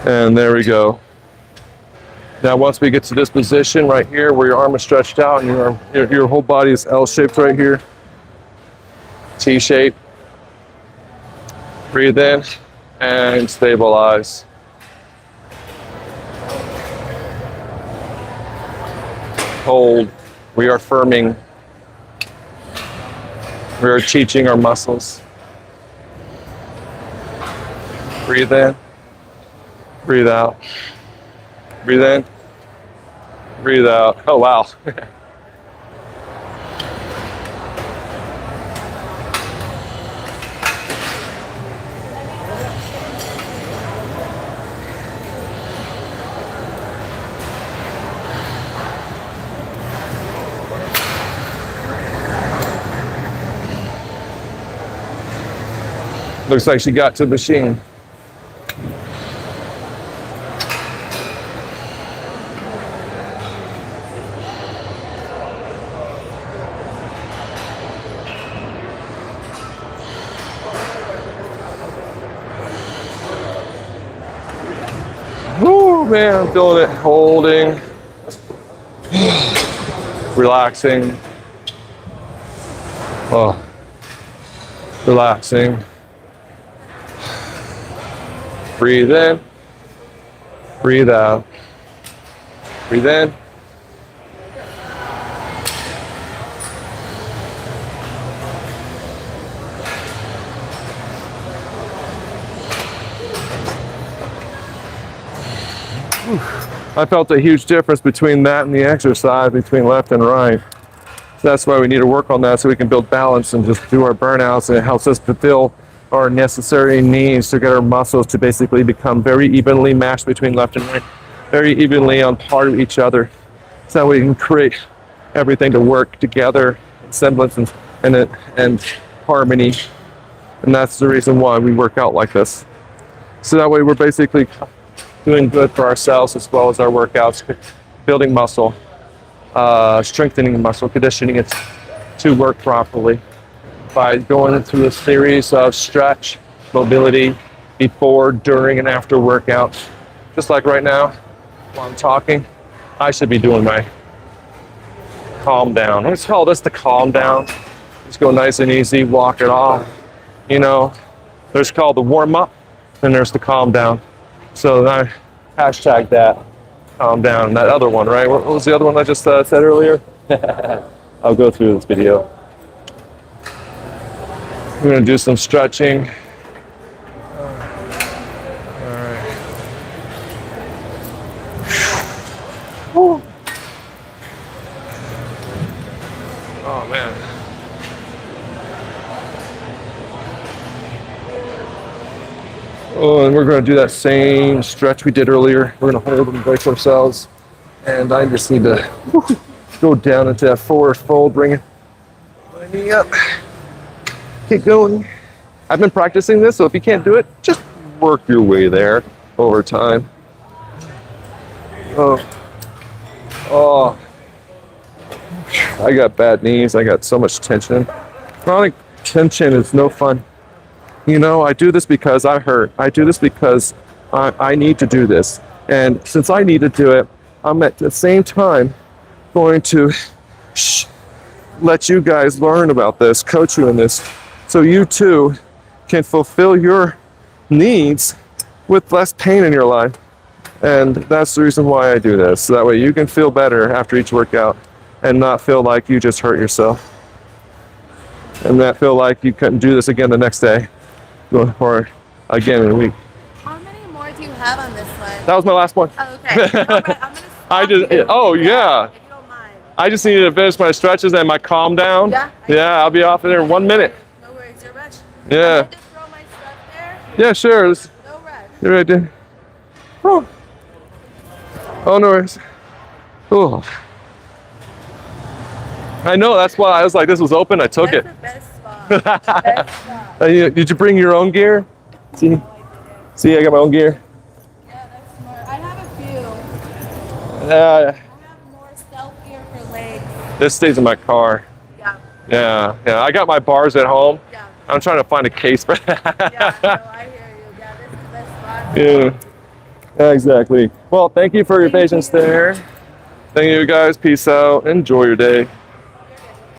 And there we go. Now, once we get to this position right here, where your arm is stretched out and your whole body is L-shaped right here, T-shape, breathe in and stabilize. Hold. We are firming. We are teaching our muscles. Breathe in. Breathe out. Breathe in. Breathe out. Oh, wow. Looks like she got to the machine. Oh man, I'm feeling it. Holding. Relaxing. Oh. Relaxing. Breathe in. Breathe out. Breathe in. I felt a huge difference between that and the exercise, between left and right. So that's why we need to work on that so we can build balance and just do our burnouts, and it helps us fulfill our necessary needs to get our muscles to basically become very evenly matched between left and right, very evenly on par of each other. So we can create everything to work together, semblance and harmony. And that's the reason why we work out like this. So that way we're basically doing good for ourselves as well as our workouts, building muscle, strengthening muscle, conditioning it to work properly by going through a series of stretch, mobility, before, during, and after workouts. Just like right now, while I'm talking, I should be doing my calm down. Let's call this the calm down. Just go nice and easy, walk it off. You know, there's called the warm up, and there's the calm down. So I hashtag that, calm down. That other one, right? What was the other one I just said earlier? I'll go through this video. We're going to do some stretching. All right. Whew. Oh, man. Oh, and we're going to do that same stretch we did earlier. We're going to hold and brace ourselves. And I just need to go down into that forward fold, bring my knee up. Keep going. I've been practicing this, so if you can't do it, just work your way there over time. Oh, I got bad knees. I got so much tension. Chronic tension is no fun. You know, I do this because I hurt. I do this because I need to do this. And since I need to do it, I'm at the same time going to let you guys learn about this, coach you in this, so you too can fulfill your needs with less pain in your life. And that's the reason why I do this. So that way you can feel better after each workout and not feel like you just hurt yourself. And not feel like you couldn't do this again the next day or again in a week. How many more do you have on this one? That was my last one. Oh, okay. I'm gonna stop I just, you. oh yeah. If you don't mind. I just needed to finish my stretches and my calm down. Yeah. Yeah, I'll be off in there in 1 minute. No worries, you're rush. Yeah. Can I just throw my stuff there? Yeah, sure. No rush. You're right there. Oh. Oh, no worries. Oh. I know, that's why I was like, this was open, I took That's it. the best spot. Best spot. Did you bring your own gear? See, I got my own gear. Yeah, that's smart. I have a few. Yeah, I have more stealth gear for legs. this stays in my car. Yeah. Yeah. I got my bars at home. Yeah. I'm trying to find a case for that. Yeah, no, I hear you. Yeah, this is the best spot. Yeah. Exactly. Well, thank you for your Thank patience you. there. Thank you guys. Peace out. Enjoy your day.